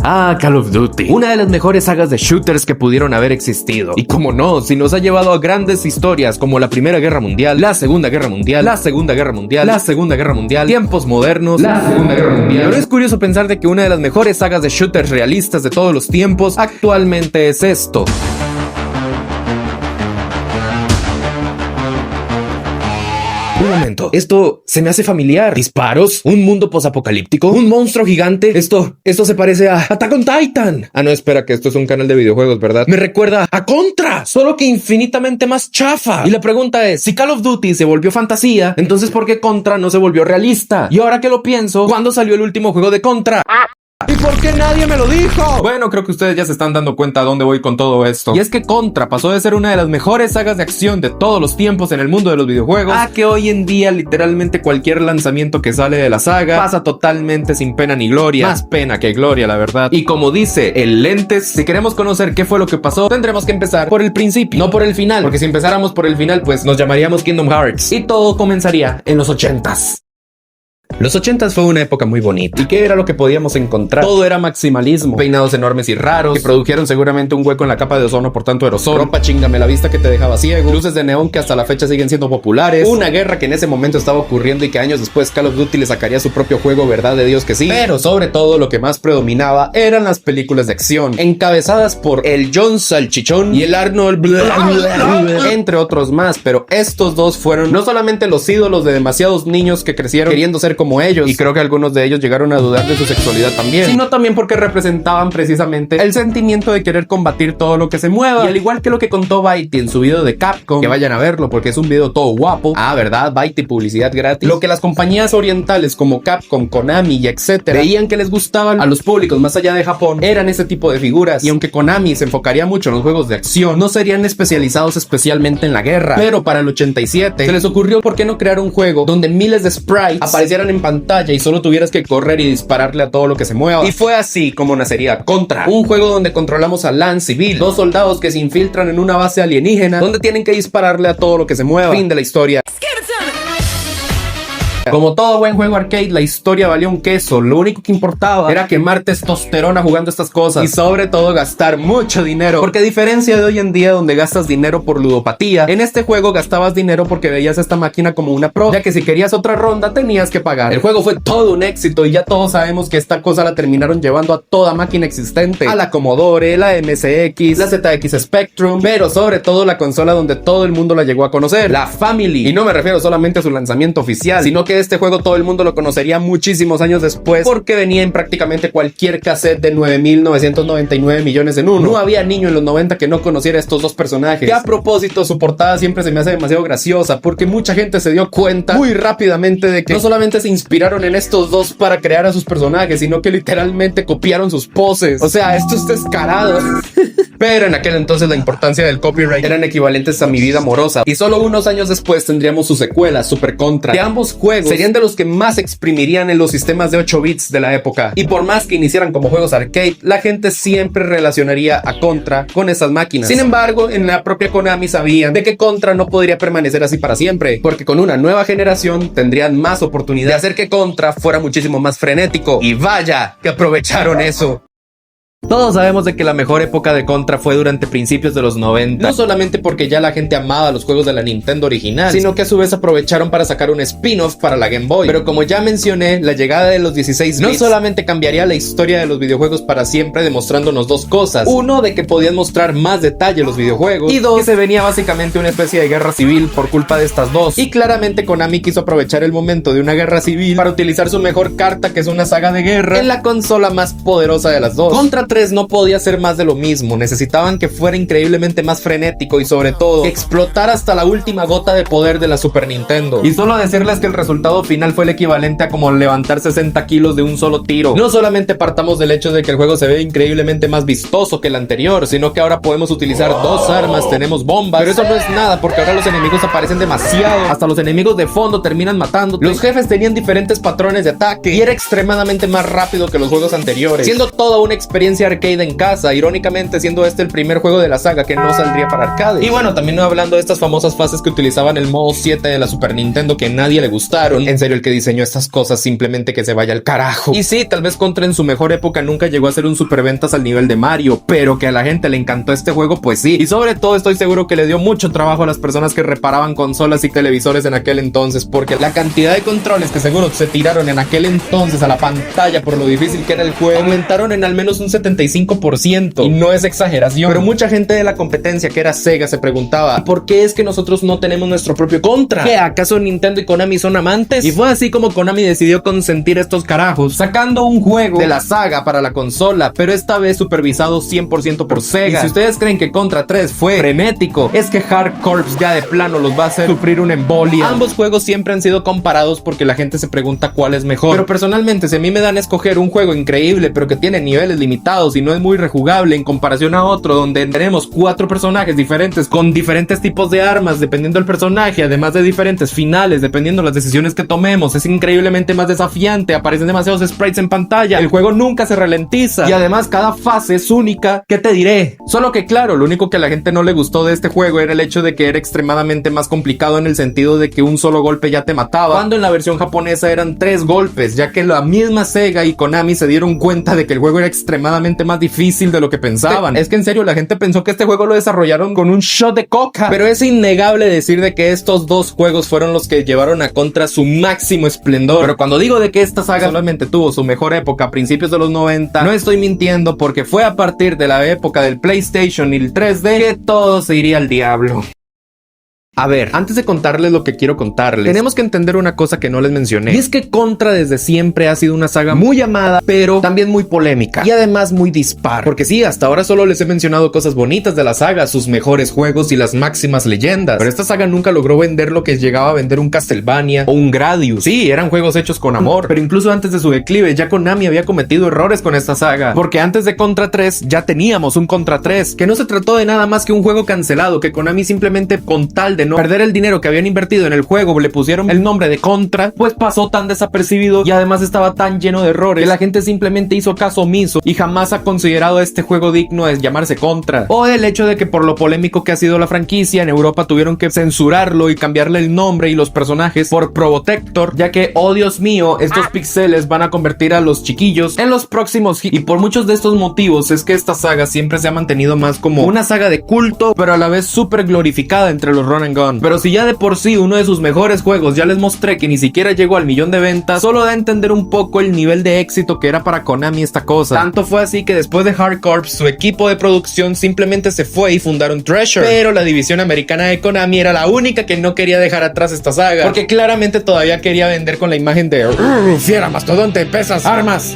Ah, Call of Duty, una de las mejores sagas de shooters que pudieron haber existido. Y como no, si nos ha llevado a grandes historias como la Primera Guerra Mundial, la Segunda Guerra Mundial, la Segunda Guerra Mundial, la Segunda Guerra Mundial, tiempos modernos, la Segunda Guerra Mundial. Pero es curioso pensar de que una de las mejores sagas de shooters realistas de todos los tiempos actualmente es esto. Un momento, esto se me hace familiar. ¿Disparos? ¿Un mundo posapocalíptico? ¿Un monstruo gigante? Esto se parece a Attack on Titan. Ah, no, espera, que esto es un canal de videojuegos, ¿verdad? Me recuerda a Contra, solo que infinitamente más chafa. Y la pregunta es, si Call of Duty se volvió fantasía, entonces ¿por qué Contra no se volvió realista? Y ahora que lo pienso, ¿cuándo salió el último juego de Contra? ¿Y por qué nadie me lo dijo? Bueno, creo que ustedes ya se están dando cuenta a dónde voy con todo esto. Y es que Contra pasó de ser una de las mejores sagas de acción de todos los tiempos en el mundo de los videojuegos a que hoy en día literalmente cualquier lanzamiento que sale de la saga pasa totalmente sin pena ni gloria. Más pena que gloria, la verdad. Y como dice el Lentes, si queremos conocer qué fue lo que pasó, tendremos que empezar por el principio, no por el final, porque si empezáramos por el final, pues nos llamaríamos Kingdom Hearts y todo comenzaría en los 80s. Los 80s fue una época muy bonita. ¿Y qué era lo que podíamos encontrar? Todo era maximalismo. Peinados enormes y raros, que produjeron seguramente un hueco en la capa de ozono por tanto aerosol. Ropa chingame la vista que te dejaba ciego. Luces de neón que hasta la fecha siguen siendo populares. Una guerra que en ese momento estaba ocurriendo y que años después Call of Duty le sacaría su propio juego, verdad de Dios que sí. Pero sobre todo lo que más predominaba eran las películas de acción, encabezadas por el John Salchichón y el Arnold entre otros más. Pero estos dos fueron no solamente los ídolos de demasiados niños que crecieron queriendo ser como ellos, y creo que algunos de ellos llegaron a dudar de su sexualidad también, sino también porque representaban precisamente el sentimiento de querer combatir todo lo que se mueva. Y al igual que lo que contó Baiti en su video de Capcom, que vayan a verlo porque es un video todo guapo. Ah, ¿verdad? Baiti, publicidad gratis. Lo que las compañías orientales como Capcom, Konami y etcétera veían que les gustaban a los públicos más allá de Japón eran ese tipo de figuras. Y aunque Konami se enfocaría mucho en los juegos de acción, no serían especializados especialmente en la guerra. Pero para el 87 se les ocurrió por qué no crear un juego donde miles de sprites aparecieran en pantalla y solo tuvieras que correr y dispararle a todo lo que se mueva. Y fue así como nacería Contra, un juego donde controlamos a Lance y Bill, dos soldados que se infiltran en una base alienígena donde tienen que dispararle a todo lo que se mueva. Fin de la historia. Como todo buen juego arcade, la historia valía un queso. Lo único que importaba era quemar testosterona jugando estas cosas y sobre todo gastar mucho dinero, porque a diferencia de hoy en día donde gastas dinero por ludopatía, en este juego gastabas dinero porque veías esta máquina como una pro, ya que si querías otra ronda tenías que pagar. El juego fue todo un éxito y ya todos sabemos que esta cosa la terminaron llevando a toda máquina existente, a la Commodore, la MSX, la ZX Spectrum, pero sobre todo la consola donde todo el mundo la llegó a conocer, la Family. Y no me refiero solamente a su lanzamiento oficial, sino que este juego todo el mundo lo conocería muchísimos años después porque venía en prácticamente cualquier cassette de 9.999 millones en uno. No había niño en los 90 que no conociera estos dos personajes. Que a propósito, su portada siempre se me hace demasiado graciosa porque mucha gente se dio cuenta muy rápidamente de que no solamente se inspiraron en estos dos para crear a sus personajes, sino que literalmente copiaron sus poses. O sea, esto es descarado. Pero en aquel entonces la importancia del copyright eran equivalentes a mi vida amorosa. Y solo unos años después tendríamos su secuela, Super Contra, que ambos juegos serían de los que más exprimirían en los sistemas de 8 bits de la época. Y por más que iniciaran como juegos arcade, la gente siempre relacionaría a Contra con esas máquinas. Sin embargo, en la propia Konami sabían de que Contra no podría permanecer así para siempre, porque con una nueva generación tendrían más oportunidad de hacer que Contra fuera muchísimo más frenético. Y vaya que aprovecharon eso. Todos sabemos de que la mejor época de Contra fue durante principios de los 90. No solamente porque ya la gente amaba los juegos de la Nintendo original, sino que a su vez aprovecharon para sacar un spin-off para la Game Boy. Pero como ya mencioné, la llegada de los 16 bits no solamente cambiaría la historia de los videojuegos para siempre, demostrándonos dos cosas. Uno, de que podían mostrar más detalle los videojuegos. Y dos, que se venía básicamente una especie de guerra civil por culpa de estas dos. Y claramente Konami quiso aprovechar el momento de una guerra civil para utilizar su mejor carta, que es una saga de guerra, en la consola más poderosa de las dos. Contra 3 no podía ser más de lo mismo. Necesitaban que fuera increíblemente más frenético y sobre todo que explotara hasta la última gota de poder de la Super Nintendo. Y solo decirles que el resultado final fue el equivalente a como levantar 60 kilos de un solo tiro. No solamente partamos del hecho de que el juego se ve increíblemente más vistoso que el anterior, sino que ahora podemos utilizar dos armas, tenemos bombas, pero eso no es nada porque ahora los enemigos aparecen demasiado, hasta los enemigos de fondo terminan matándote. Los jefes tenían diferentes patrones de ataque y era extremadamente más rápido que los juegos anteriores, siendo toda una experiencia experiencia arcade en casa, irónicamente siendo este el primer juego de la saga que no saldría para arcade. Y bueno, también hablando de estas famosas fases que utilizaban el modo 7 de la Super Nintendo que a nadie le gustaron. En serio, el que diseñó estas cosas simplemente que se vaya al carajo. Y sí, tal vez Contra en su mejor época nunca llegó a ser un superventas al nivel de Mario, pero que a la gente le encantó este juego, pues sí. Y sobre todo estoy seguro que le dio mucho trabajo a las personas que reparaban consolas y televisores en aquel entonces, porque la cantidad de controles que seguro se tiraron en aquel entonces a la pantalla por lo difícil que era el juego, aumentaron en al menos un 75%. Y no es exageración. Pero mucha gente de la competencia que era Sega se preguntaba, ¿por qué es que nosotros no tenemos nuestro propio Contra? ¿Qué, acaso Nintendo y Konami son amantes? Y fue así como Konami decidió consentir estos carajos, sacando un juego de la saga para la consola, pero esta vez supervisado 100% por Sega. Y si ustedes creen que Contra 3 fue frenético, es que Hard Corps ya de plano los va a hacer sufrir una embolia. Ambos juegos siempre han sido comparados porque la gente se pregunta cuál es mejor, pero personalmente si a mí me dan a escoger un juego increíble pero que tiene niveles limitados y no es muy rejugable en comparación a otro donde tenemos 4 personajes diferentes con diferentes tipos de armas dependiendo del personaje, además de diferentes finales dependiendo de las decisiones que tomemos, es increíblemente más desafiante, aparecen demasiados sprites en pantalla, el juego nunca se ralentiza y además cada fase es única. ¿Qué te diré? Solo que claro, lo único que a la gente no le gustó de este juego era el hecho de que era extremadamente más complicado en el sentido de que un solo golpe ya te mataba, cuando en la versión japonesa eran 3 golpes, ya que la misma Sega y Konami se dieron cuenta de que el juego era extremadamente más difícil de lo que pensaban. Es que en serio la gente pensó que este juego lo desarrollaron con un shot de coca, pero es innegable decir de que estos dos juegos fueron los que llevaron a Contra su máximo esplendor. Pero cuando digo de que esta saga solamente tuvo su mejor época a principios de los 90, no estoy mintiendo, porque fue a partir de la época del PlayStation y el 3D que todo se iría al diablo. A ver, antes de contarles lo que quiero contarles, tenemos que entender una cosa que no les mencioné. Y es que Contra desde siempre ha sido una saga muy amada, pero también muy polémica. Y además muy dispar. Porque sí, hasta ahora solo les he mencionado cosas bonitas de la saga, sus mejores juegos y las máximas leyendas. Pero esta saga nunca logró vender lo que llegaba a vender un Castlevania o un Gradius. Sí, eran juegos hechos con amor. Pero incluso antes de su declive, ya Konami había cometido errores con esta saga. Porque antes de Contra 3, ya teníamos un Contra 3, que no se trató de nada más que un juego cancelado, que Konami simplemente con tal de no perder el dinero que habían invertido en el juego le pusieron el nombre de Contra, pues pasó tan desapercibido y además estaba tan lleno de errores que la gente simplemente hizo caso omiso y jamás ha considerado este juego digno de llamarse Contra. O el hecho de que por lo polémico que ha sido la franquicia en Europa tuvieron que censurarlo y cambiarle el nombre y los personajes por Probotector, ya que, oh Dios mío, estos pixeles van a convertir a los chiquillos en los próximos hits. Y por muchos de estos motivos es que esta saga siempre se ha mantenido más como una saga de culto, pero a la vez súper glorificada entre los run and gun. Pero si ya de por sí uno de sus mejores juegos ya les mostré que ni siquiera llegó al 1.000.000 de ventas, solo da a entender un poco el nivel de éxito que era para Konami esta cosa. Tanto fue así que después de Hard Corps, su equipo de producción simplemente se fue y fundaron Treasure. Pero la división americana de Konami era la única que no quería dejar atrás esta saga, porque claramente todavía quería vender con la imagen de fiera, mastodonte, pesas, armas.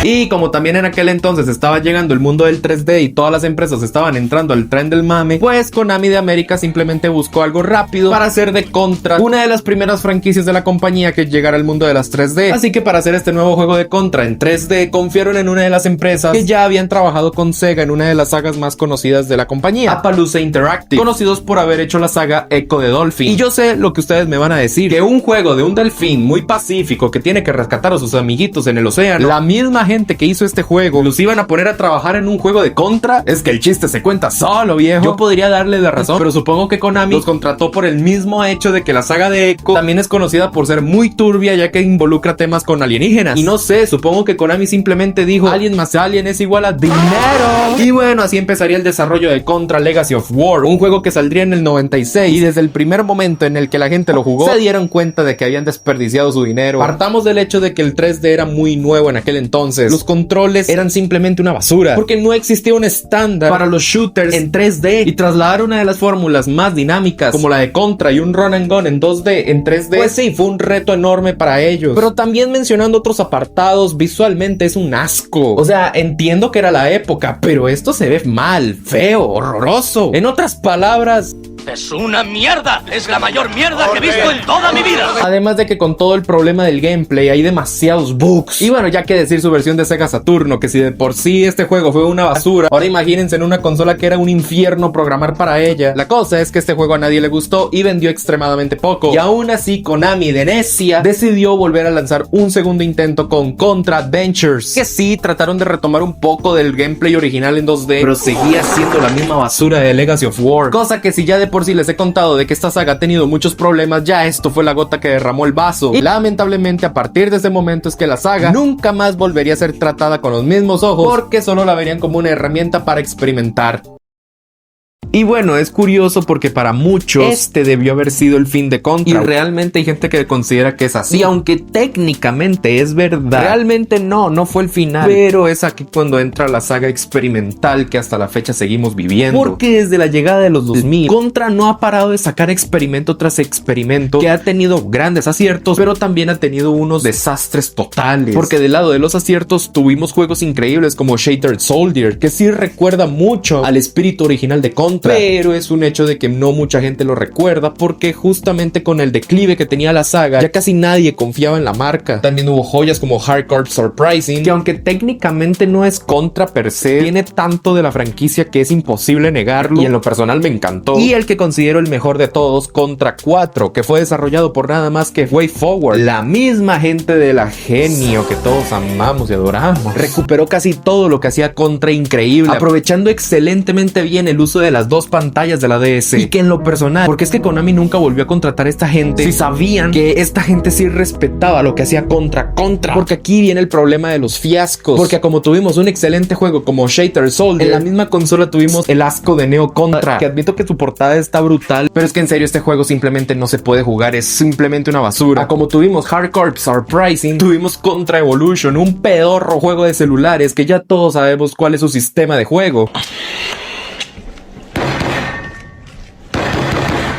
Y como también en aquel entonces estaba llegando el mundo del 3D y todas las empresas estaban entrando al tren del mame, pues Konami de América simplemente buscó algo rápido para hacer de Contra una de las primeras franquicias de la compañía que llegara al mundo de las 3D. Así que para hacer este nuevo juego de Contra en 3D, confiaron en una de las empresas que ya habían trabajado con Sega en una de las sagas más conocidas de la compañía, Appaloosa Interactive, conocidos por haber hecho la saga Echo the Dolphin. Y yo sé lo que ustedes me van a decir, que un juego de un delfín muy pacífico que tiene que rescatar a sus amiguitos en el océano, la misma gente que hizo este juego los iban a poner a trabajar en un juego de Contra. Es que el chiste se cuenta solo, viejo. Yo podría darle la razón, pero supongo que Konami los contrató por el mismo hecho de que la saga de Echo también es conocida por ser muy turbia, ya que involucra temas con alienígenas. Y no sé, supongo que Konami simplemente dijo Alien más Alien es igual a dinero. Y bueno, así empezaría el desarrollo de Contra Legacy of War, un juego que saldría en el 96, y desde el primer momento en el que la gente lo jugó se dieron cuenta de que habían desperdiciado su dinero. Partamos del hecho de que el 3D era muy nuevo en aquel entonces. Los controles eran simplemente una basura, porque no existía un estándar para los shooters en 3D, y trasladar una de las fórmulas más dinámicas como la de Contra y un run and gun en 2D en 3D, pues sí, fue un reto enorme para ellos. Pero también mencionando otros apartados, visualmente es un asco. O sea, entiendo que era la época, pero esto se ve mal, feo, horroroso. En otras palabras, Es una mierda. Es la mayor mierda que he visto en toda mi vida. Además de que con todo el problema del gameplay hay demasiados bugs. Y bueno, ya que decir su versión de Sega Saturno, que si de por sí este juego fue una basura, ahora imagínense en una consola que era un infierno programar para ella. La cosa es que este juego a nadie le gustó y vendió extremadamente poco. Y aún así Konami de necia decidió volver a lanzar un segundo intento con Contra Adventures, que sí trataron de retomar un poco del gameplay original en 2D, pero seguía siendo la misma basura de Legacy of War. Cosa que si ya de por sí les he contado de que esta saga ha tenido muchos problemas, ya esto fue la gota que derramó el vaso. Y lamentablemente a partir de ese momento es que la saga nunca más volvería a ser tratada con los mismos ojos, porque solo la verían como una herramienta para experimentar. Y bueno, es curioso porque para muchos este debió haber sido el fin de Contra, y realmente hay gente que considera que es así, y aunque técnicamente es verdad, realmente no fue el final. Pero es aquí cuando entra la saga experimental que hasta la fecha seguimos viviendo, porque desde la llegada de los 2000 Contra no ha parado de sacar experimento tras experimento, que ha tenido grandes aciertos, pero también ha tenido unos desastres totales, porque del lado de los aciertos tuvimos juegos increíbles como Shattered Soldier, que sí recuerda mucho al espíritu original de Contra, pero es un hecho de que no mucha gente lo recuerda, porque justamente con el declive que tenía la saga ya casi nadie confiaba en la marca. También hubo joyas como Hard Corps Surprising, que aunque técnicamente no es Contra per se, tiene tanto de la franquicia que es imposible negarlo, y en lo personal me encantó. Y el que considero el mejor de todos, Contra 4, que fue desarrollado por nada más que WayForward, la misma gente de la genio que todos amamos y adoramos. Recuperó casi todo lo que hacía Contra increíble, aprovechando excelentemente bien el uso de las dos pantallas de la DS. Y que en lo personal, porque es que Konami nunca volvió a contratar a esta gente si sabían que esta gente sí respetaba lo que hacía Contra, porque aquí viene el problema de los fiascos, porque como tuvimos un excelente juego como Shattered Soldier, en la misma consola tuvimos el asco de Neo Contra, que admito que su portada está brutal, pero es que en serio este juego simplemente no se puede jugar, es simplemente una basura. Como tuvimos Hard Corps Surprising, tuvimos Contra Evolution, un pedorro juego de celulares que ya todos sabemos cuál es su sistema de juego.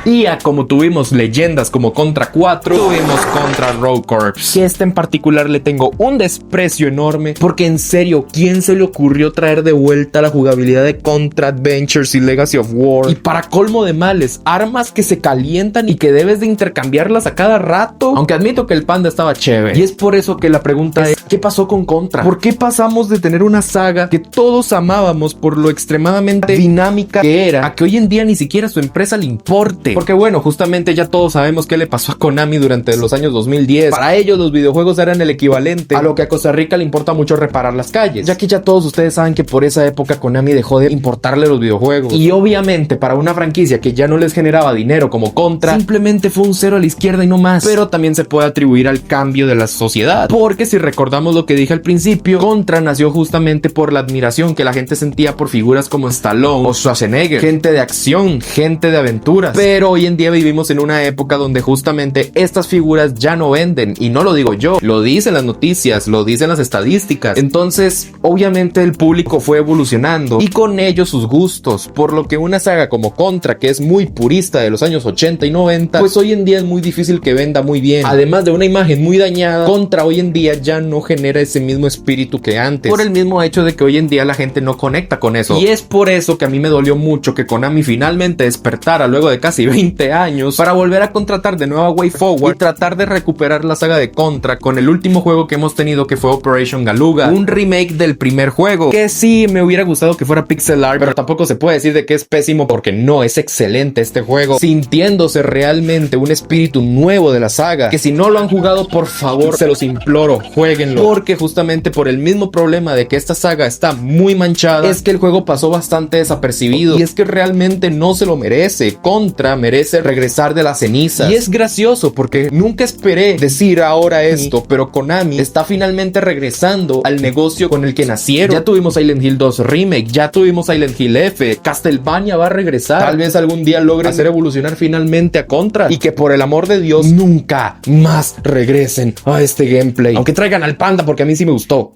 Y como tuvimos leyendas como Contra 4, tuvimos Contra Rogue Corps, que en particular le tengo un desprecio enorme, porque en serio, ¿quién se le ocurrió traer de vuelta la jugabilidad de Contra Adventures y Legacy of War? Y para colmo de males, armas que se calientan y que debes de intercambiarlas a cada rato. Aunque admito que el panda estaba chévere. Y es por eso que la pregunta es, ¿qué pasó con Contra? ¿Por qué pasamos de tener una saga que todos amábamos por lo extremadamente dinámica que era, a que hoy en día ni siquiera a su empresa le importe? Porque bueno, justamente ya todos sabemos qué le pasó a Konami durante los años 2010. Para ellos los videojuegos eran el equivalente a lo que a Costa Rica le importa mucho reparar las calles, ya que ya todos ustedes saben que por esa época Konami dejó de importarle los videojuegos. Y obviamente para una franquicia que ya no les generaba dinero como Contra, simplemente fue un cero a la izquierda y no más. Pero también se puede atribuir al cambio de la sociedad, porque si recordamos lo que dije al principio, Contra nació justamente por la admiración que la gente sentía por figuras como Stallone o Schwarzenegger, gente de acción, gente de aventuras. Pero hoy en día vivimos en una época donde justamente estas figuras ya no venden, y no lo digo yo, lo dicen las noticias, lo dicen las estadísticas. Entonces obviamente el público fue evolucionando y con ello sus gustos, por lo que una saga como Contra, que es muy purista de los años 80 y 90, pues hoy en día es muy difícil que venda muy bien. Además de una imagen muy dañada, Contra hoy en día ya no genera ese mismo espíritu que antes, por el mismo hecho de que hoy en día la gente no conecta con eso. Y es por eso que a mí me dolió mucho que Konami finalmente despertara luego de casi 20 años para volver a contratar de nuevo a WayForward y tratar de recuperar la saga de Contra con el último juego que hemos tenido, que fue Operation Galuga, un remake del primer juego, que sí me hubiera gustado que fuera pixel art, pero tampoco se puede decir de que es pésimo, porque no, es excelente este juego, sintiéndose realmente un espíritu nuevo de la saga, que si no lo han jugado, por favor, se los imploro, jueguenlo, porque justamente por el mismo problema de que esta saga está muy manchada, es que el juego pasó bastante desapercibido, y es que realmente no se lo merece. Contra merece regresar de las cenizas, y es gracioso porque nunca esperé decir ahora esto, pero Konami está finalmente regresando al negocio con el que nacieron. Ya tuvimos Silent Hill 2 Remake, ya tuvimos Silent Hill F, Castlevania va a regresar, tal vez algún día logren hacer evolucionar finalmente a Contra, y que por el amor de Dios nunca más regresen a este gameplay, aunque traigan al panda, porque a mí sí me gustó.